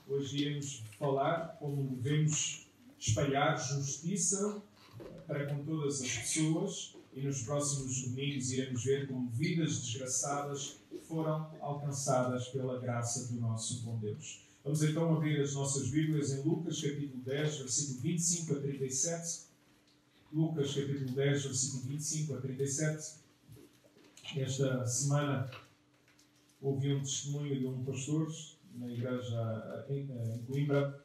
Hoje iremos falar como devemos espalhar justiça para com todas as pessoas e nos próximos domingos iremos ver como vidas desgraçadas foram alcançadas pela graça do nosso bom Deus. Vamos então abrir as nossas Bíblias em Lucas capítulo 10, versículo 25 a 37. Lucas capítulo 10, versículo 25 a 37. Esta semana ouvi um testemunho de um pastor na igreja em Coimbra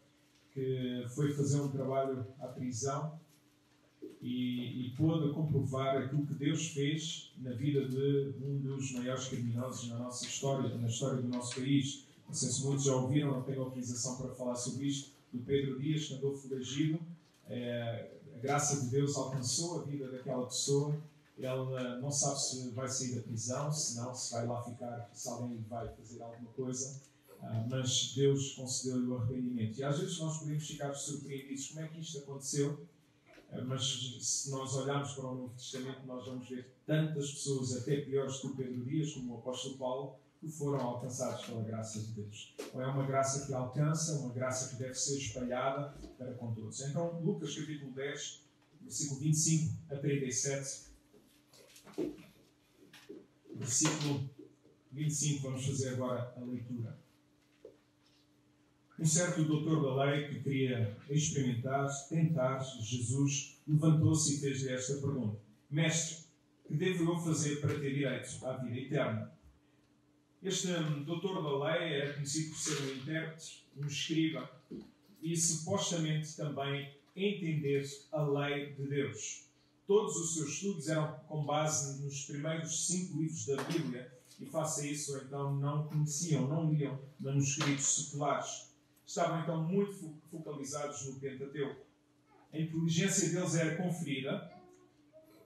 que foi fazer um trabalho à prisão e pôde comprovar aquilo que Deus fez na vida de um dos maiores criminosos na nossa história, na história do nosso país. Não sei se muitos já ouviram, não tenho autorização para falar sobre isto, do Pedro Dias, que andou foragido. A graça de Deus alcançou a vida daquela pessoa. Ele não sabe se vai sair da prisão, se não, se vai lá ficar, se alguém vai fazer alguma coisa, mas Deus concedeu-lhe o arrependimento. E às vezes nós podemos ficar surpreendidos como é que isto aconteceu, mas se nós olharmos para o Novo Testamento, nós vamos ver tantas pessoas, até piores que o Pedro Dias, como o apóstolo Paulo, que foram alcançados pela graça de Deus. É uma graça que alcança, uma graça que deve ser espalhada para com todos. Então, Lucas capítulo 10, versículo 25 a 37. Versículo 25, vamos fazer agora a leitura. Um certo doutor da lei que queria tentar Jesus, levantou-se e fez-lhe esta pergunta: Mestre, que devo eu fazer para ter direito à vida eterna? Este doutor da lei era conhecido por ser um intérprete, um escriba e supostamente também entender a lei de Deus. Todos os seus estudos eram com base nos primeiros 5 livros da Bíblia e, face a isso, então não conheciam, não liam manuscritos seculares. Estavam então muito focalizados no Pentateuco. A inteligência deles era conferida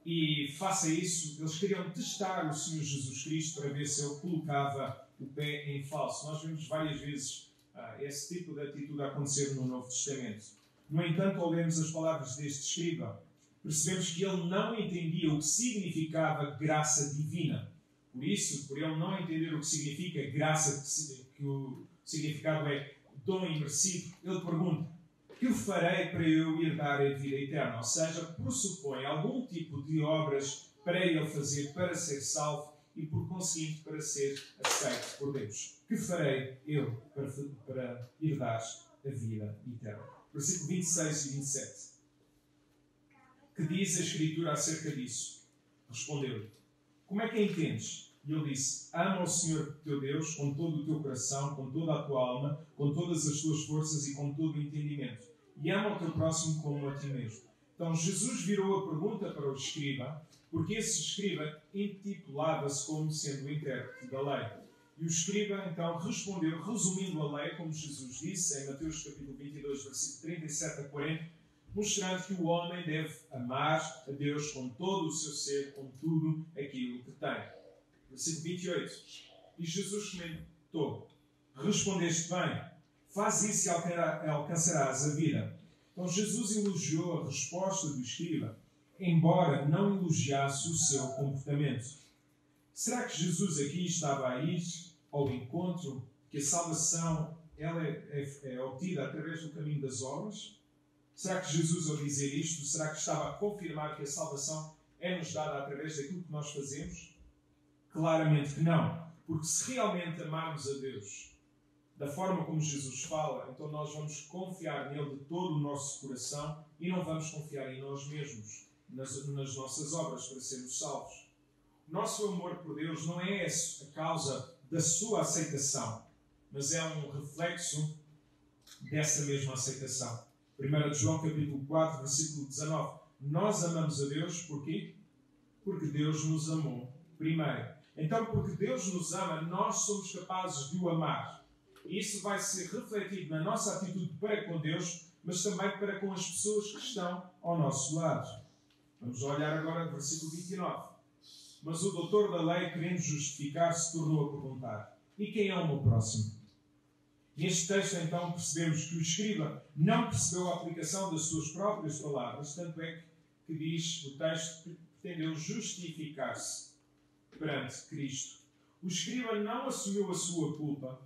e, face a isso, eles queriam testar o Senhor Jesus Cristo para ver se ele colocava o pé em falso. Nós vemos várias vezes esse tipo de atitude acontecer no Novo Testamento. No entanto, ao lermos as palavras deste escriba, percebemos que ele não entendia o que significava graça divina. Por isso, por ele não entender o que significa graça, que o significado é dom imerecido, ele pergunta: que farei para eu herdar a vida eterna? Ou seja, pressupõe algum tipo de obras para ele fazer para ser salvo e, por conseguinte, para ser aceito por Deus. Que farei eu para herdar a vida eterna? Versículo 26 e 27. Que diz a Escritura acerca disso? Respondeu-lhe: como é que entendes? E ele disse: ama o Senhor teu Deus com todo o teu coração, com toda a tua alma, com todas as tuas forças e com todo o entendimento. E ama o teu próximo como a ti mesmo. Então Jesus virou a pergunta para o escriba, porque esse escriba intitulava-se como sendo o intérprete da lei. E o escriba então respondeu, resumindo a lei, como Jesus disse em Mateus capítulo 22, versículo 37 a 40, mostrando que o homem deve amar a Deus com todo o seu ser, com tudo aquilo que tem. Versículo 28. E Jesus comentou: respondeste bem, faz isso e alcançarás a vida. Então Jesus elogiou a resposta do escriba, embora não elogiasse o seu comportamento. Será que Jesus aqui estava a ir ao encontro que a salvação ela é obtida através do caminho das obras? Será que Jesus, ao dizer isto, será que estava a confirmar que a salvação é-nos dada através daquilo que nós fazemos? Claramente que não. Porque se realmente amarmos a Deus da forma como Jesus fala, então nós vamos confiar nele de todo o nosso coração e não vamos confiar em nós mesmos, nas nossas obras, para sermos salvos. O nosso amor por Deus não é a causa da sua aceitação, mas é um reflexo dessa mesma aceitação. 1 João capítulo 4, versículo 19. Nós amamos a Deus porquê? Porque Deus nos amou primeiro. Então, porque Deus nos ama, nós somos capazes de o amar. E isso vai ser refletido na nossa atitude para com Deus, mas também para com as pessoas que estão ao nosso lado. Vamos olhar agora o versículo 29. Mas o doutor da lei, querendo justificar-se, tornou a perguntar: e quem é o meu próximo? Neste texto, então, percebemos que o escriba não percebeu a aplicação das suas próprias palavras, tanto é que diz o texto que pretendeu justificar-se perante Cristo. O escriba não assumiu a sua culpa,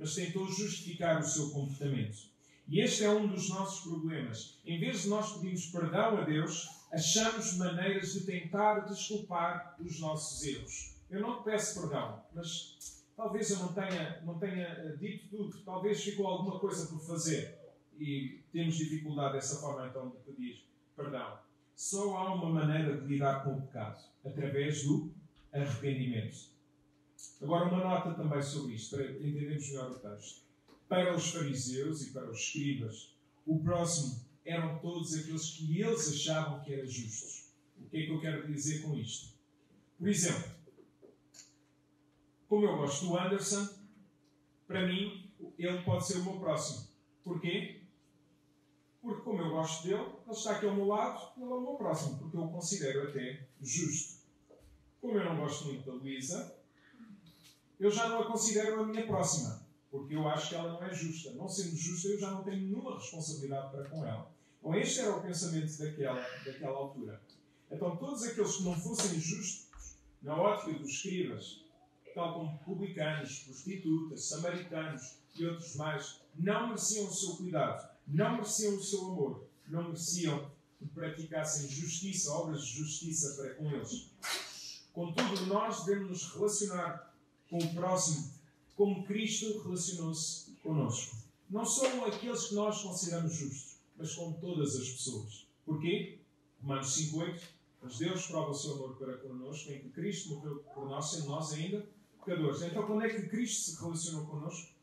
mas tentou justificar o seu comportamento. E este é um dos nossos problemas. Em vez de nós pedirmos perdão a Deus, achamos maneiras de tentar desculpar os nossos erros. Eu não te peço perdão, mas talvez eu não tenha dito tudo. Talvez ficou alguma coisa por fazer. E temos dificuldade dessa forma, então, de pedir perdão. Só há uma maneira de lidar com o pecado, através do arrependimento. Agora, uma nota também sobre isto, para entendermos melhor o texto. Para os fariseus e para os escribas, o próximo eram todos aqueles que eles achavam que eram justos. O que é que eu quero dizer com isto? Por exemplo, como eu gosto do Anderson, para mim, ele pode ser o meu próximo. Porquê? Porque como eu gosto dele, ele está aqui ao meu lado, ele é o meu próximo, porque eu o considero até justo. Como eu não gosto muito da Luísa, eu já não a considero a minha próxima, porque eu acho que ela não é justa. Não sendo justa, eu já não tenho nenhuma responsabilidade para com ela. Então este era o pensamento daquela altura. Então todos aqueles que não fossem justos, na ótica dos escribas, tal como publicanos, prostitutas, samaritanos e outros mais, não mereciam o seu cuidado, não mereciam o seu amor, não mereciam que praticassem justiça, obras de justiça para com eles. Contudo, nós devemos nos relacionar com o próximo como Cristo relacionou-se connosco. Não são aqueles que nós consideramos justos, mas com todas as pessoas. Porquê? Romanos 5:8. Mas Deus prova o seu amor para connosco em que Cristo morreu por nós, sendo nós ainda pecadores. Então, quando é que Cristo se relacionou connosco?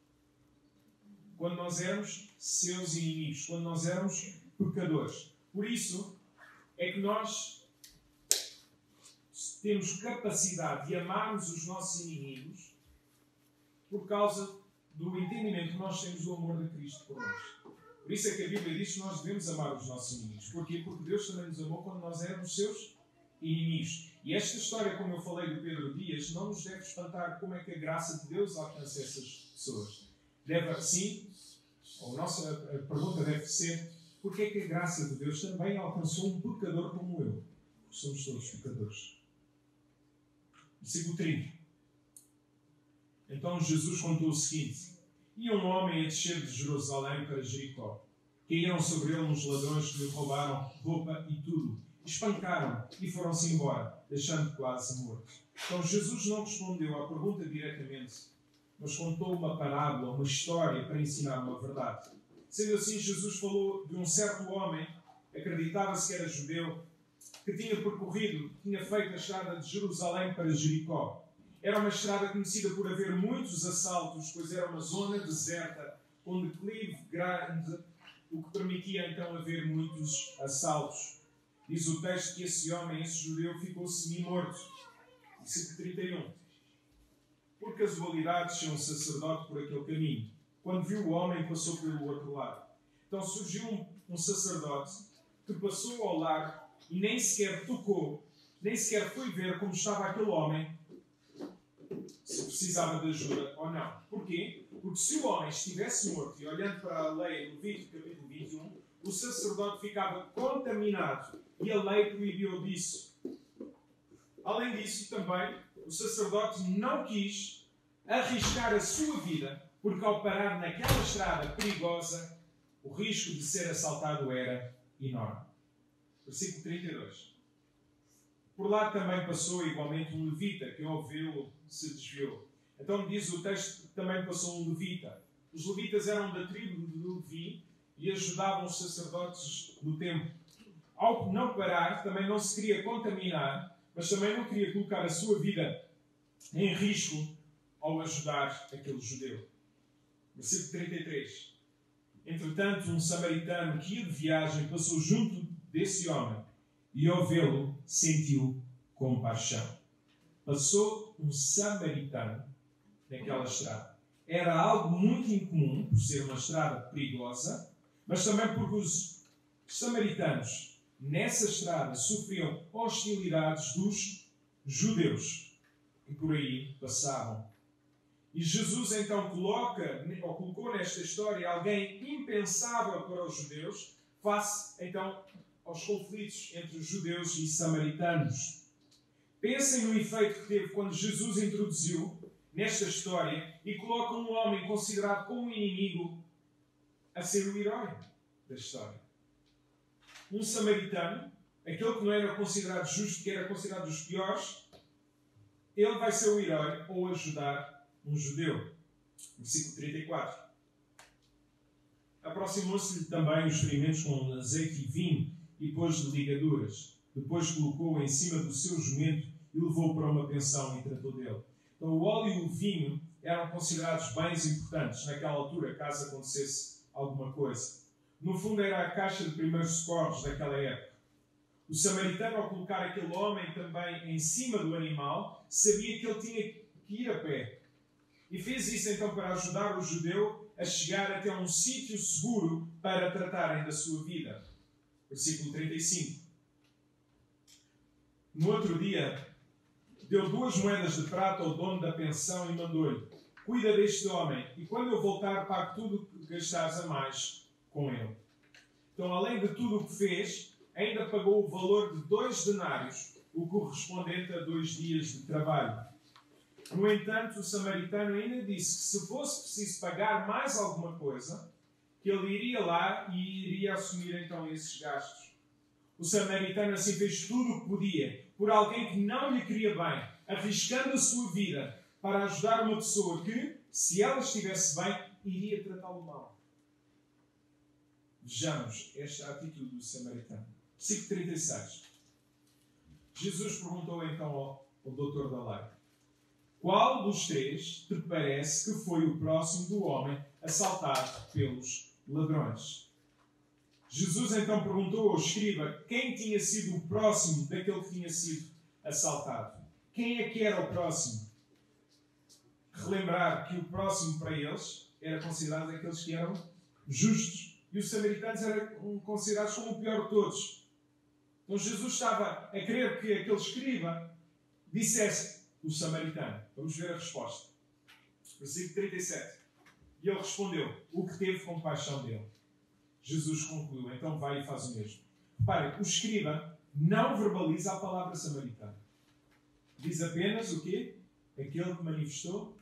Quando nós éramos seus inimigos, quando nós éramos pecadores. Por isso é que nós temos capacidade de amarmos os nossos inimigos por causa do entendimento que nós temos do amor de Cristo por nós. Por isso é que a Bíblia diz que nós devemos amar os nossos inimigos. Porquê? Porque Deus também nos amou quando nós éramos seus inimigos. E esta história, como eu falei do Pedro Dias, não nos deve espantar como é que a graça de Deus alcança essas pessoas. Deve, sim, a nossa pergunta deve ser: porquê é que a graça de Deus também alcançou um pecador como eu? Porque somos todos pecadores. Versículo 30. Então Jesus contou o seguinte: e um homem a descer de Jerusalém para Jericó. Caíram sobre ele uns ladrões que lhe roubaram roupa e tudo. Espancaram e foram-se embora, deixando quase morto. Então Jesus não respondeu à pergunta diretamente, mas contou uma parábola, uma história para ensinar uma verdade. Sendo assim, Jesus falou de um certo homem, acreditava-se que era judeu, que tinha feito a estrada de Jerusalém para Jericó. Era uma estrada conhecida por haver muitos assaltos, pois era uma zona deserta, com declive grande, o que permitia então haver muitos assaltos. Diz o texto que esse homem, esse judeu, ficou semi-morto. Versículo 31. Por casualidade, desceu um sacerdote por aquele caminho. Quando viu o homem, passou pelo outro lado. Então surgiu um sacerdote que passou ao lado e nem sequer tocou, nem sequer foi ver como estava aquele homem, se precisava de ajuda ou não. Porquê? Porque se o homem estivesse morto, e olhando para a lei, Levítico capítulo 21, o sacerdote ficava contaminado e a lei proibiu disso. Além disso, também, o sacerdote não quis arriscar a sua vida, porque ao parar naquela estrada perigosa, o risco de ser assaltado era enorme. Versículo 32. Por lá também passou igualmente um levita, que ao vê-lo se desviou. Então diz o texto que também passou um levita. Os levitas eram da tribo de Levi e ajudavam os sacerdotes no templo. Ao não parar, também não se queria contaminar, mas também não queria colocar a sua vida em risco ao ajudar aquele judeu. Versículo 33. Entretanto, um samaritano que ia de viagem passou junto desse homem e ao vê-lo sentiu compaixão. Passou um samaritano naquela estrada. Era algo muito incomum, por ser uma estrada perigosa, mas também porque os samaritanos nessa estrada sofriam hostilidades dos judeus que por aí passavam. E Jesus então colocou nesta história alguém impensável para os judeus, face então aos conflitos entre os judeus e samaritanos. Pensem no efeito que teve quando Jesus introduziu nesta história e coloca um homem considerado como um inimigo a ser o herói da história. Um samaritano, aquele que não era considerado justo, que era considerado dos piores, ele vai ser o herói ou ajudar um judeu. Versículo 34. Aproximou-se-lhe também os ferimentos com azeite e vinho e pôs-lhe ligaduras. Depois colocou-o em cima do seu jumento e levou-o para uma pensão e tratou dele. Então o óleo e o vinho eram considerados bens importantes naquela altura, caso acontecesse alguma coisa. No fundo era a caixa de primeiros socorros daquela época. O samaritano, ao colocar aquele homem também em cima do animal, sabia que ele tinha que ir a pé. E fez isso então para ajudar o judeu a chegar até um sítio seguro para tratarem da sua vida. Versículo 35. No outro dia, deu 2 moedas de prata ao dono da pensão e mandou-lhe: cuida deste homem, e quando eu voltar, pague tudo o que gastares a mais com ele. Então, além de tudo o que fez, ainda pagou o valor de 2 denários, o correspondente a 2 dias de trabalho. No entanto, o samaritano ainda disse que se fosse preciso pagar mais alguma coisa, que ele iria lá e iria assumir então esses gastos. O samaritano assim fez tudo o que podia por alguém que não lhe queria bem, arriscando a sua vida para ajudar uma pessoa que, se ela estivesse bem, iria tratá-lo mal. Vejamos esta atitude do samaritano. Versículo 36. Jesus perguntou então ao doutor da lei: qual dos 3 te parece que foi o próximo do homem assaltado pelos ladrões? Jesus então perguntou ao escriba quem tinha sido o próximo daquele que tinha sido assaltado. Quem é que era o próximo? Relembrar que o próximo para eles era considerado aqueles que eram justos. E os samaritanos eram considerados como o pior de todos. Então Jesus estava a querer que aquele escriba dissesse o samaritano. Vamos ver a resposta. Versículo 37. E ele respondeu: o que teve compaixão dele. Jesus concluiu: então vai e faz o mesmo. Reparem, o escriba não verbaliza a palavra samaritano. Diz apenas o quê? Aquele que manifestou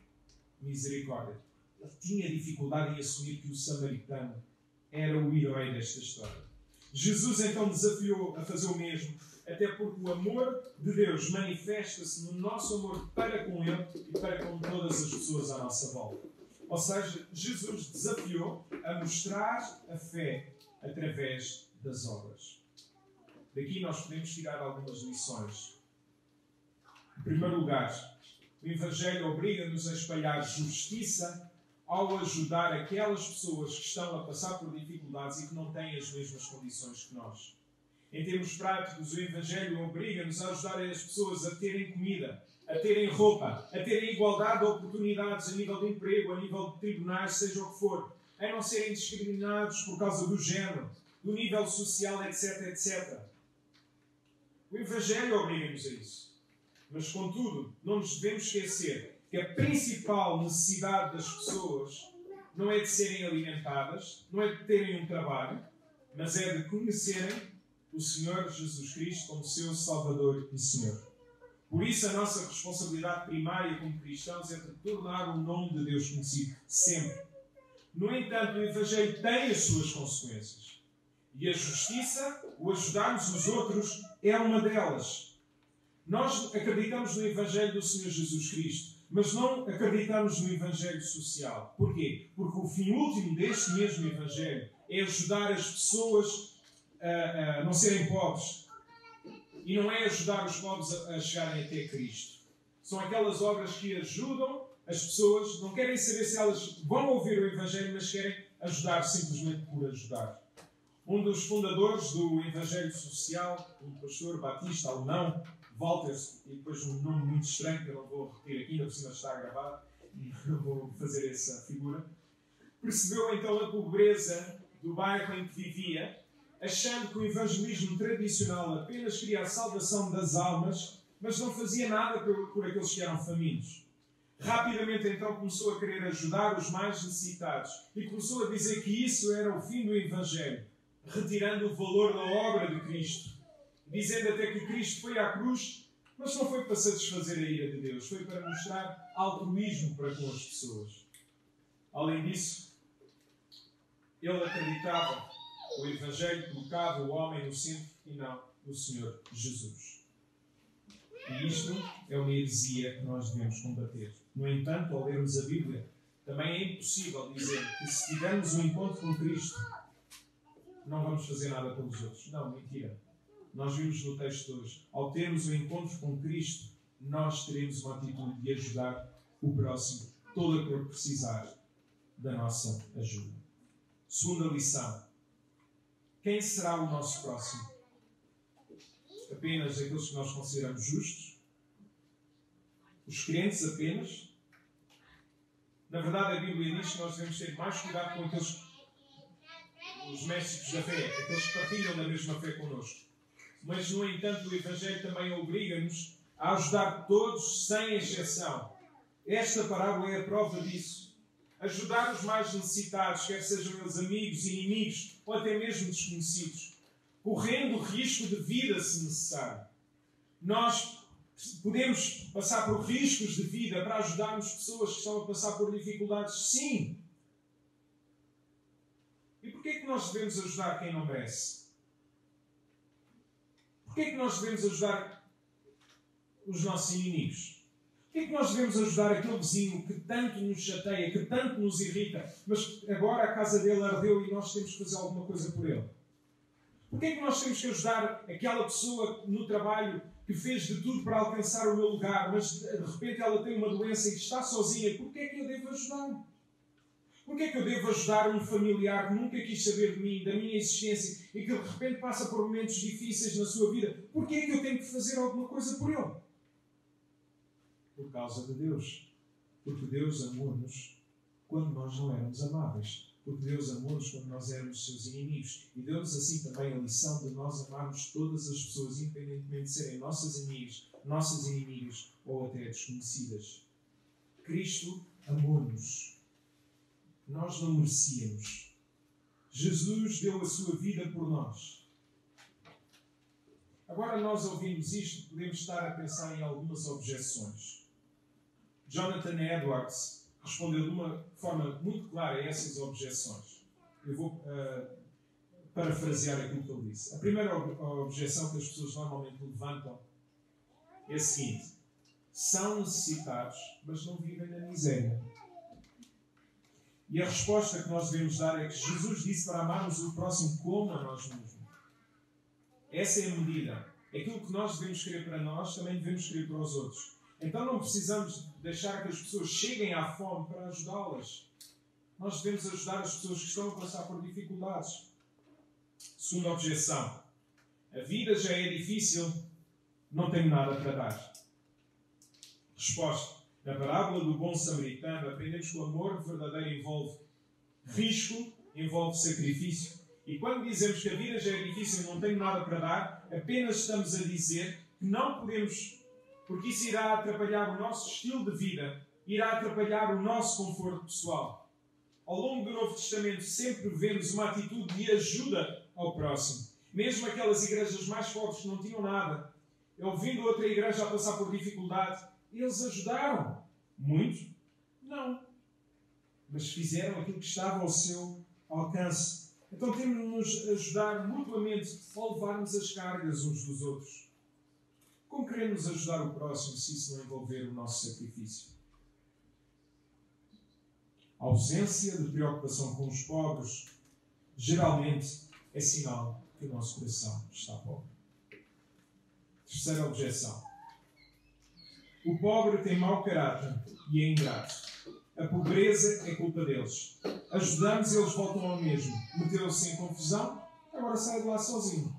misericórdia. Ele tinha dificuldade em assumir que o samaritano era o herói desta história. Jesus então desafiou a fazer o mesmo, até porque o amor de Deus manifesta-se no nosso amor para com Ele e para com todas as pessoas à nossa volta. Ou seja, Jesus desafiou a mostrar a fé através das obras. Daqui nós podemos tirar algumas lições. Em primeiro lugar, o Evangelho obriga-nos a espalhar justiça ao ajudar aquelas pessoas que estão a passar por dificuldades e que não têm as mesmas condições que nós. Em termos práticos, o Evangelho obriga-nos a ajudar as pessoas a terem comida, a terem roupa, a terem igualdade de oportunidades a nível de emprego, a nível de tribunais, seja o que for, a não serem discriminados por causa do género, do nível social, etc, etc. O Evangelho obriga-nos a isso. Mas, contudo, não nos devemos esquecer que a principal necessidade das pessoas não é de serem alimentadas, não é de terem um trabalho, mas é de conhecerem o Senhor Jesus Cristo como seu Salvador e Senhor. Por isso, a nossa responsabilidade primária como cristãos é de tornar o nome de Deus conhecido, sempre. No entanto, o Evangelho tem as suas consequências. E a justiça, o ajudarmos os outros, é uma delas. Nós acreditamos no Evangelho do Senhor Jesus Cristo, mas não acreditamos no Evangelho social. Porquê? Porque o fim último deste mesmo Evangelho é ajudar as pessoas a não serem pobres. E não é ajudar os pobres a chegarem até Cristo. São aquelas obras que ajudam as pessoas, não querem saber se elas vão ouvir o Evangelho, mas querem ajudar simplesmente por ajudar. Um dos fundadores do Evangelho Social, um pastor batista alemão, Walter, e depois um nome muito estranho que eu não vou repetir aqui, ainda por cima está gravado, não vou fazer essa figura, percebeu então a pobreza do bairro em que vivia, achando que o evangelismo tradicional apenas queria a salvação das almas, mas não fazia nada por aqueles que eram famintos. Rapidamente então começou a querer ajudar os mais necessitados e começou a dizer que isso era o fim do Evangelho, retirando o valor da obra de Cristo, dizendo até que Cristo foi à cruz Mas não foi para satisfazer a ira de Deus, foi para mostrar altruísmo para com as pessoas. Além disso, ele acreditava que o Evangelho colocava o homem no centro e não o Senhor Jesus. E isto é uma heresia que nós devemos combater. No entanto, ao lermos a Bíblia, também é impossível dizer que se tivermos um encontro com Cristo, não vamos fazer nada pelos outros. Não, mentira. Nós vimos no texto de hoje. Ao termos um encontro com Cristo, nós teremos uma atitude de ajudar o próximo, todo aquele que precisar da nossa ajuda. Segunda lição. Quem será o nosso próximo? Apenas aqueles que nós consideramos justos? Os crentes apenas? Na verdade, a Bíblia diz que nós devemos ter mais cuidado com aqueles, os mestres da fé, aqueles que partilham da mesma fé connosco. Mas, no entanto, o Evangelho também obriga-nos a ajudar todos, sem exceção. Esta parábola é a prova disso. Ajudar os mais necessitados, quer sejam eles amigos, inimigos ou até mesmo desconhecidos, correndo risco de vida, se necessário. Nós podemos passar por riscos de vida para ajudarmos pessoas que estão a passar por dificuldades? Sim. E porquê é que nós devemos ajudar quem não merece? Porquê é que nós devemos ajudar os nossos inimigos? Porquê é que nós devemos ajudar aquele vizinho que tanto nos chateia, que tanto nos irrita, mas agora a casa dele ardeu e nós temos que fazer alguma coisa por ele? Porquê é que nós temos que ajudar aquela pessoa no trabalho que fez de tudo para alcançar o meu lugar, mas de repente ela tem uma doença e está sozinha? Porquê é que eu devo ajudar? Porquê é que eu devo ajudar um familiar que nunca quis saber de mim, da minha existência, e que de repente passa por momentos difíceis na sua vida? Porquê é que eu tenho que fazer alguma coisa por ele? Por causa de Deus. Porque Deus amou-nos quando nós não éramos amáveis. Porque Deus amou-nos quando nós éramos seus inimigos. E deu-nos assim também a lição de nós amarmos todas as pessoas, independentemente de serem nossas amigas, nossas inimigas ou até desconhecidas. Cristo amou-nos. Nós não merecíamos. Jesus deu a sua vida por nós. Agora nós ouvimos isto, podemos estar a pensar em algumas objeções. Jonathan Edwards respondeu de uma forma muito clara a essas objeções. Eu vou parafrasear aquilo que ele disse. A primeira objeção que as pessoas normalmente levantam é a seguinte: são necessitados, mas não vivem na miséria. E a resposta que nós devemos dar é que Jesus disse para amarmos o próximo como a nós mesmos. Essa é a medida. Aquilo que nós devemos querer para nós, também devemos querer para os outros. Então não precisamos deixar que as pessoas cheguem à fome para ajudá-las. Nós devemos ajudar as pessoas que estão a passar por dificuldades. Segunda objeção. A vida já é difícil, não tenho nada para dar. Resposta. Na parábola do bom samaritano, aprendemos que o amor verdadeiro envolve risco, envolve sacrifício. E quando dizemos que a vida já é difícil e não tenho nada para dar, apenas estamos a dizer que não podemos, porque isso irá atrapalhar o nosso estilo de vida, irá atrapalhar o nosso conforto pessoal. Ao longo do Novo Testamento sempre vemos uma atitude de ajuda ao próximo. Mesmo aquelas igrejas mais pobres que não tinham nada, ouvindo outra igreja a passar por dificuldade, eles ajudaram. Muito? Não. Mas fizeram aquilo que estava ao seu alcance. Então temos de nos ajudar mutuamente ao levarmos as cargas uns dos outros. Como queremos ajudar o próximo se isso não envolver o nosso sacrifício? A ausência de preocupação com os pobres geralmente é sinal que o nosso coração está pobre. Terceira objeção. O pobre tem mau caráter e é ingrato. A pobreza é culpa deles. Ajudamos e eles voltam ao mesmo. Meteu-se em confusão, agora sai de lá sozinho.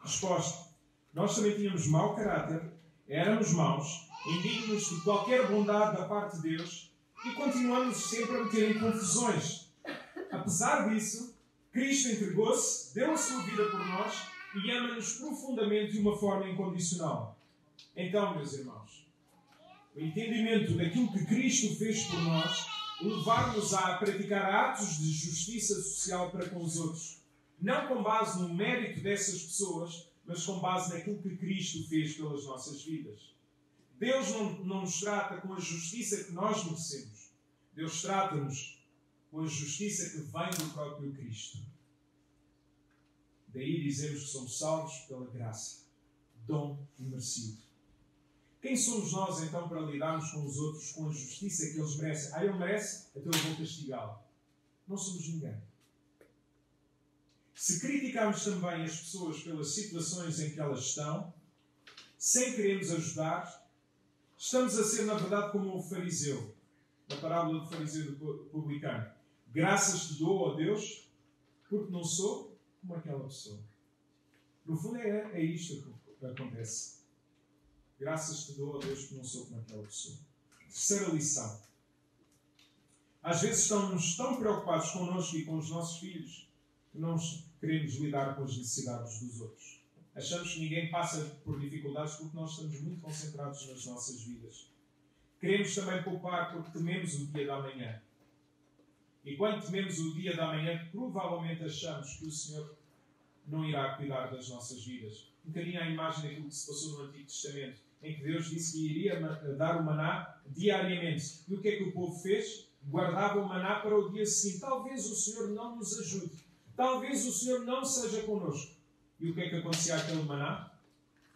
Resposta. Nós também tínhamos mau caráter, éramos maus, indignos de qualquer bondade da parte de Deus e continuamos sempre a meter em confusões. Apesar disso, Cristo entregou-se, deu a sua vida por nós e ama-nos profundamente de uma forma incondicional. Então, meus irmãos, o entendimento daquilo que Cristo fez por nós levar-nos a praticar atos de justiça social para com os outros, não com base no mérito dessas pessoas, mas com base naquilo que Cristo fez pelas nossas vidas. Deus não nos trata com a justiça que nós merecemos. Deus trata-nos com a justiça que vem do próprio Cristo. Daí dizemos que somos salvos pela graça, dom imerecido. Quem somos nós, então, para lidarmos com os outros com a justiça que eles merecem? Ele merece, então eu vou castigá-lo. Não somos ninguém. Se criticarmos também as pessoas pelas situações em que elas estão, sem querermos ajudar, estamos a ser, na verdade, como o fariseu, na parábola do fariseu e do publicano. Graças te dou, ó Deus, porque não sou como aquela pessoa. No fundo é isto que acontece. Graças te dou, ó Deus, porque não sou como aquela pessoa. Terceira lição. Às vezes estamos tão preocupados connosco e com os nossos filhos que não queremos lidar com as necessidades dos outros. Achamos que ninguém passa por dificuldades porque nós estamos muito concentrados nas nossas vidas. Queremos também poupar porque tememos o dia da manhã. E quando tememos o dia da manhã, provavelmente achamos que o Senhor não irá cuidar das nossas vidas. Um bocadinho à imagem daquilo que se passou no Antigo Testamento, em que Deus disse que iria dar o maná diariamente. E o que é que o povo fez? Guardava o maná para o dia seguinte. Talvez o Senhor não nos ajude. Talvez o Senhor não seja connosco. E o que é que acontecia àquele maná?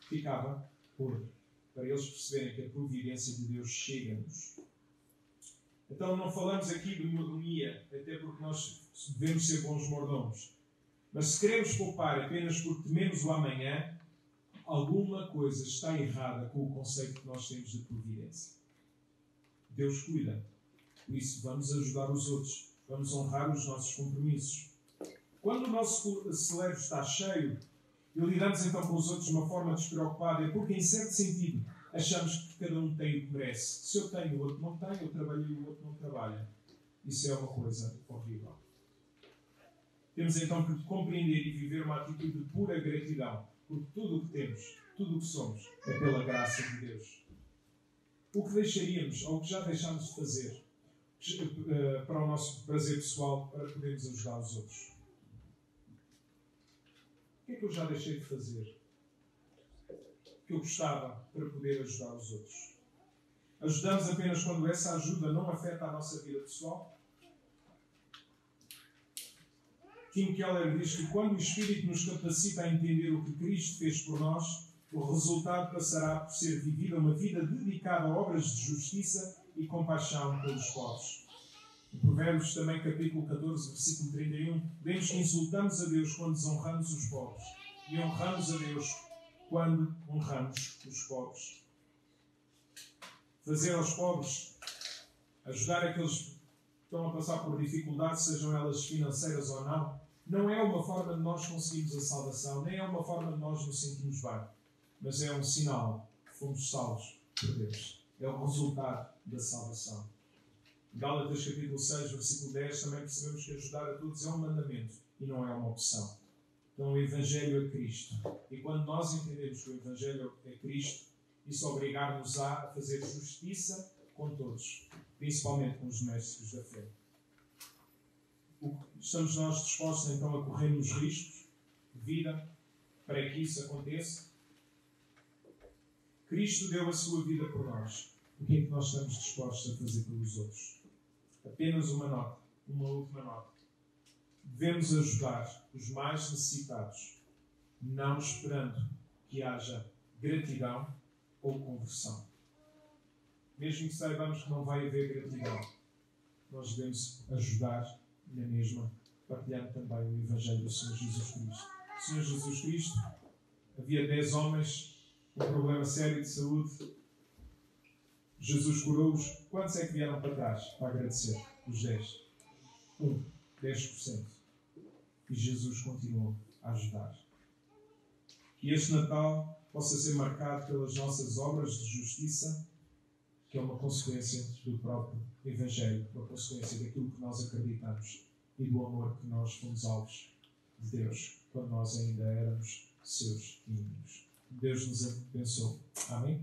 Ficava podre. Para eles perceberem que a providência de Deus chega-nos. Então não falamos aqui de mordomia, até porque nós devemos ser bons mordomos. Mas se queremos poupar apenas porque tememos o amanhã, alguma coisa está errada com o conceito que nós temos de providência. Deus cuida. Por isso, vamos ajudar os outros. Vamos honrar os nossos compromissos. Quando o nosso celeiro está cheio e lidamos então com os outros de uma forma despreocupada, é porque, em certo sentido, achamos que cada um tem o que merece. Se eu tenho, o outro não tem. Eu trabalho e o outro não trabalha. Isso é uma coisa horrível. Temos então que compreender e viver uma atitude de pura gratidão. Porque tudo o que temos, tudo o que somos, é pela graça de Deus. O que deixaríamos, ou o que já deixámos de fazer, para o nosso prazer pessoal, para podermos ajudar os outros? O que é que eu já deixei de fazer que eu gostava para poder ajudar os outros? Ajudamos apenas quando essa ajuda não afeta a nossa vida pessoal? Tim Keller diz que quando o Espírito nos capacita a entender o que Cristo fez por nós, o resultado passará por ser vivida uma vida dedicada a obras de justiça e compaixão pelos pobres. Em Provérbios, também, capítulo 14, versículo 31, vemos que insultamos a Deus quando desonramos os pobres e honramos a Deus quando honramos os pobres. Fazer aos pobres, ajudar aqueles que estão a passar por dificuldades, sejam elas financeiras ou não, não é uma forma de nós conseguirmos a salvação, nem é uma forma de nós nos sentirmos bem, mas é um sinal que fomos salvos por Deus. É o resultado da salvação. Em Gálatas capítulo 6, versículo 10, também percebemos que ajudar a todos é um mandamento e não é uma opção. Então o Evangelho é Cristo. E quando nós entendemos que o Evangelho é Cristo, isso obrigar-nos a fazer justiça com todos, principalmente com os domésticos da fé. Estamos nós dispostos então a corrermos riscos de vida para que isso aconteça? Cristo deu a sua vida por nós. O que é que nós estamos dispostos a fazer pelos outros? Apenas uma nota, uma última nota. Devemos ajudar os mais necessitados, não esperando que haja gratidão ou conversão. Mesmo que saibamos que não vai haver gratidão, nós devemos ajudar na mesma, partilhando também o Evangelho do Senhor Jesus Cristo. O Senhor Jesus Cristo, havia 10 homens com um problema sério de saúde. Jesus curou-os. Quantos é que vieram para trás para agradecer? Os 10. 10%. E Jesus continuou a ajudar. Que este Natal possa ser marcado pelas nossas obras de justiça, que é uma consequência do próprio Evangelho, uma consequência daquilo que nós acreditamos e do amor que nós fomos alvos de Deus, quando nós ainda éramos seus inimigos. Deus nos abençoe. Amém?